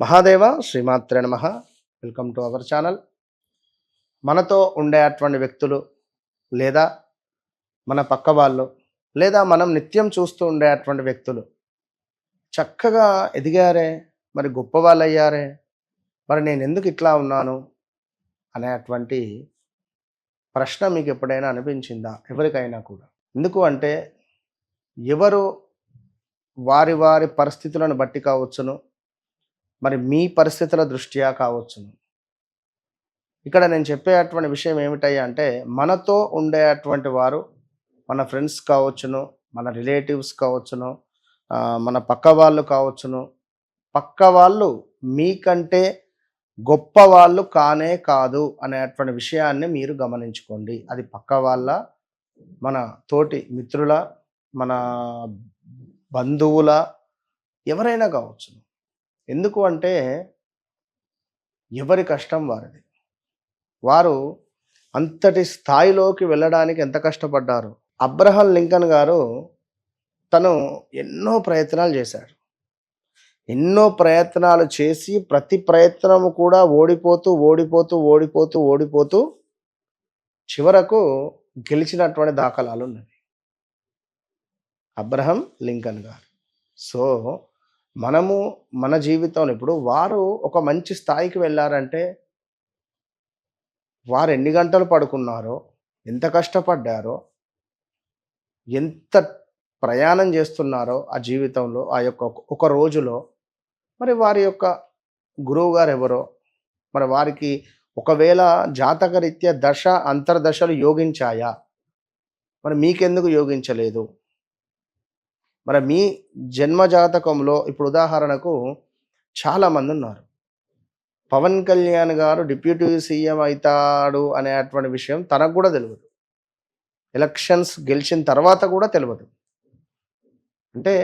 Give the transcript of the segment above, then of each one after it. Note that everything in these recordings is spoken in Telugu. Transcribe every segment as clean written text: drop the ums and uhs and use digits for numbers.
మహాదేవ శ్రీమాత్రే నమః. Welcome to our channel. మనతో ఉండేటువంటి వ్యక్తులు లేదా మన పక్క వాళ్ళు లేదా మనం నిత్యం చూస్తూ ఉండేటువంటి వ్యక్తులు చక్కగా ఎదిగారే, మరి గొప్పవాళ్ళయ్యారే, మరి నేను ఎందుకు ఇట్లా ఉన్నాను అనేటువంటి ప్రశ్న మీకు ఎప్పుడైనా అనిపించిందా? ఎవరికైనా కూడా. ఎందుకు అంటే ఎవరు వారి వారి పరిస్థితులను బట్టి కావచ్చును, మరి మీ పరిస్థితుల దృష్ట్యా కావచ్చును. ఇక్కడ నేను చెప్పేటువంటి విషయం ఏమిటయ్యా అంటే, మనతో ఉండేటువంటి వారు మన ఫ్రెండ్స్ కావచ్చును, మన రిలేటివ్స్ కావచ్చును, మన పక్క వాళ్ళు కావచ్చును. పక్క వాళ్ళు మీకంటే గొప్ప వాళ్ళు కానే కాదు అనేటువంటి విషయాన్ని మీరు గమనించుకోండి. అది పక్క వాళ్ళ, మన తోటి మిత్రుల, మన బంధువుల, ఎవరైనా కావచ్చును. ఎందుకు అంటే ఎవరి కష్టం వారిది. వారు అంతటి స్థాయిలోకి వెళ్ళడానికి ఎంత కష్టపడ్డారు. అబ్రహం లింకన్ గారు తను ఎన్నో ప్రయత్నాలు చేశాడు. ఎన్నో ప్రయత్నాలు చేసి ప్రతి ప్రయత్నము కూడా ఓడిపోతూ ఓడిపోతూ ఓడిపోతూ ఓడిపోతూ చివరకు గెలిచినటువంటి దాఖలాలు ఉన్నవి అబ్రహం లింకన్ గారు. సో మనము మన జీవితంలో ఇప్పుడు వారు ఒక మంచి స్థాయికి వెళ్ళారంటే వారు ఎన్ని గంటలు పడుకున్నారో, ఎంత కష్టపడ్డారో, ఎంత ప్రయాణం చేస్తున్నారో ఆ జీవితంలో, ఆ యొక్క ఒక రోజులో, మరి వారి యొక్క గురువు గారు ఎవరో, మరి వారికి ఒకవేళ జాతకరీత్యా దశ అంతర్దశలు యోగించాయా, మరి మీకెందుకు యోగించలేదు? మరి మీ జన్మ జాతకంలో ఇప్పుడు ఉదాహరణకు చాలామంది ఉన్నారు. పవన్ కళ్యాణ్ గారు డిప్యూటీ సీఎం అవుతాడు అనేటువంటి విషయం తనకు కూడా తెలియదు. ఎలక్షన్స్ గెలిచిన తర్వాత కూడా తెలియదు. అంటే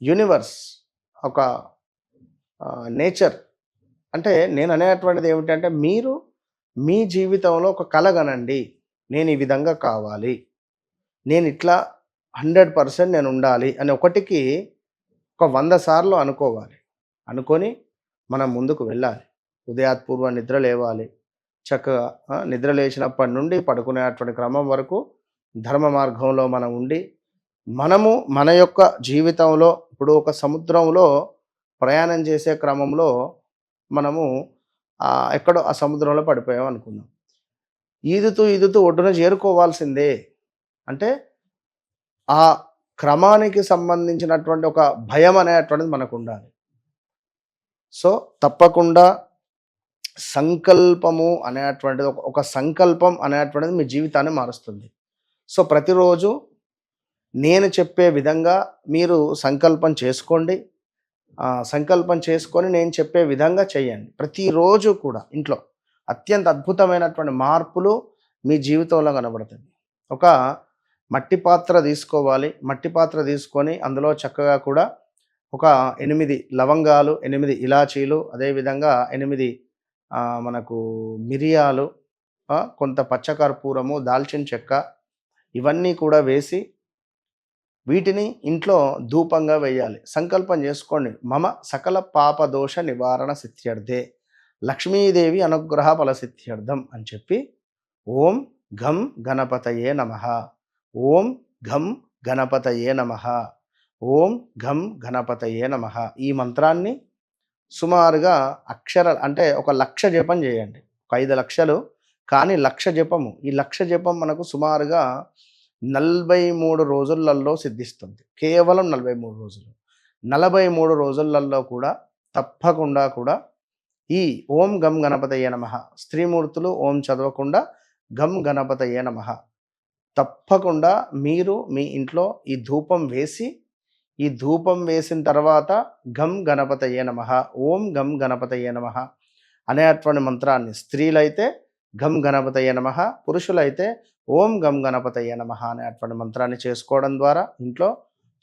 యూనివర్స్, ఒక నేచర్. అంటే నేను అనేటువంటిది ఏమిటంటే, మీరు మీ జీవితంలో ఒక కల కనండి. నేను ఈ విధంగా కావాలి, నేను ఇట్లా 100% నేను ఉండాలి అని ఒకటికి ఒక 100 సార్లు అనుకోవాలి. అనుకొని మనం ముందుకు వెళ్ళాలి. ఉదయాత్పూర్వ నిద్ర లేవాలి. చక్కగా నిద్ర లేచినప్పటి నుండి పడుకునేటువంటి క్రమం వరకు ధర్మ మార్గంలో మనం ఉండి, మనము మన యొక్క జీవితంలో ఇప్పుడు ఒక సముద్రంలో ప్రయాణం చేసే క్రమంలో మనము ఎక్కడో ఆ సముద్రంలో పడిపోయాం అనుకుందాం. ఈదుతూ ఈదుతూ ఒడ్డున చేరుకోవాల్సిందే. అంటే ఆ క్రమానికి సంబంధించినటువంటి ఒక భయం అనేటువంటిది మనకు ఉండాలి. సో తప్పకుండా సంకల్పము అనేటువంటిది ఒక సంకల్పం అనేటువంటిది మీ జీవితాన్ని మారుస్తుంది. సో ప్రతిరోజు నేను చెప్పే విధంగా మీరు సంకల్పం చేసుకోండి. సంకల్పం చేసుకొని నేను చెప్పే విధంగా చేయండి. ప్రతిరోజు కూడా ఇంట్లో అత్యంత అద్భుతమైనటువంటి మార్పులు మీ జీవితంలో కనబడుతుంది. ఒక మట్టి పాత్ర తీసుకోవాలి. మట్టి పాత్ర తీసుకొని అందులో చక్కగా కూడా ఒక 8 లవంగాలు, 8 ఇలాచీలు, అదేవిధంగా 8 మనకు మిరియాలు, కొంత పచ్చకర్పూరము, దాల్చిన చెక్క, ఇవన్నీ కూడా వేసి వీటిని ఇంట్లో ధూపంగా వేయాలి. సంకల్పం చేసుకోండి. మమ సకల పాపదోష నివారణ సిద్ధ్యర్థే లక్ష్మీదేవి అనుగ్రహ ఫలసిద్ధ్యర్థం అని చెప్పి ఓం ఘం గణపతయే నమః, ఓం ఘం గణపతయే నమః, ఓం ఘం గణపతయే నమః, ఈ మంత్రాన్ని సుమారుగా అంటే ఒక 1,00,000 జపం చేయండి. ఒక 5 లక్షలు కానీ 1,00,000 జపము. ఈ 1,00,000 జపం మనకు సుమారుగా 43 రోజులలో సిద్ధిస్తుంది. కేవలం 43 రోజులు. 43 రోజులలో కూడా తప్పకుండా కూడా ఈ ఓం గం గణపతయే నమః, స్త్రీమూర్తులు ఓం చదవకుండా గం గణపతయే నమః, తప్పకుండా మీరు మీ ఇంట్లో ఈ ధూపం వేసి, ఈ ధూపం వేసిన తర్వాత గం గణపతయే నమః, ఓం గం గణపతయే నమః అనేటువంటి మంత్రాన్ని స్త్రీలైతే గం గణపతయే నమః, పురుషులైతే ఓం గం గణపతయే నమః అనేటువంటి మంత్రాన్ని చేసుకోవడం ద్వారా ఇంట్లో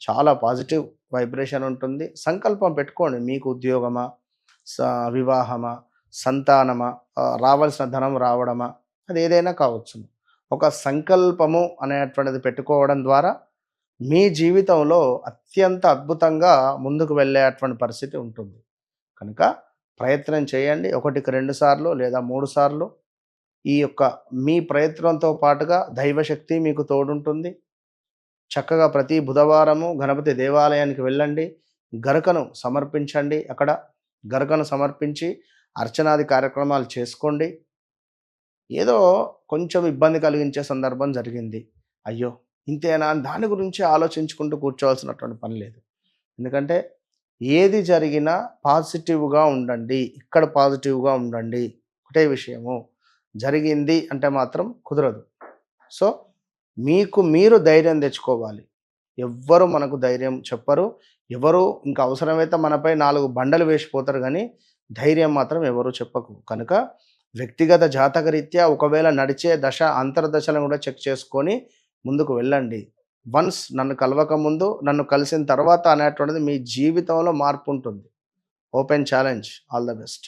చాలా పాజిటివ్ వైబ్రేషన్ ఉంటుంది. సంకల్పం పెట్టుకోండి. మీకు ఉద్యోగమా, వివాహమా, సంతానమా, రావాల్సిన ధనం రావడమా, అది ఏదైనా కావచ్చు. ఒక సంకల్పము అనేటువంటిది పెట్టుకోవడం ద్వారా మీ జీవితంలో అత్యంత అద్భుతంగా ముందుకు వెళ్ళేటువంటి పరిస్థితి ఉంటుంది. కనుక ప్రయత్నం చేయండి. 1కి 2 సార్లు లేదా 3 సార్లు. ఈ యొక్క మీ ప్రయత్నంతో పాటుగా దైవశక్తి మీకు తోడుంటుంది. చక్కగా ప్రతి బుధవారము గణపతి దేవాలయానికి వెళ్ళండి. గరకను సమర్పించండి. అక్కడ గరకను సమర్పించి అర్చనాది కార్యక్రమాలు చేసుకోండి. ఏదో కొంచెం ఇబ్బంది కలిగించే సందర్భం జరిగింది. అయ్యో! ఇంతేనా అని దాని గురించి ఆలోచించుకుంటూ కూర్చోవాల్సినటువంటి పని లేదు. ఎందుకంటే ఏది జరిగినా పాజిటివ్‌గా ఉండండి. ఇక్కడ పాజిటివ్‌గా ఉండండి. ఒకటే విషయము. జరిగింది అంటే మాత్రం కుదరదు. సో, మీకు మీరు ధైర్యం తెచ్చుకోవాలి. ఎవ్వరు మనకు ధైర్యం చెప్పరు. ఎవరు ఇంకా అవసరమైతే మనపై 4 బండలు వేసిపోతారు గానీ, ధైర్యం మాత్రం ఎవరు చెప్పకు. కనుక వ్యక్తిగత జాతకరీత్యా ఒకవేళ నడిచే దశ అంతర్దశలను కూడా చెక్ చేసుకొని ముందుకు వెళ్ళండి. వన్స్ నన్ను కలవక ముందు, నన్ను కలిసిన తర్వాత అనేటువంటిది మీ జీవితంలో మార్పుంటుంది. Open challenge. All the best.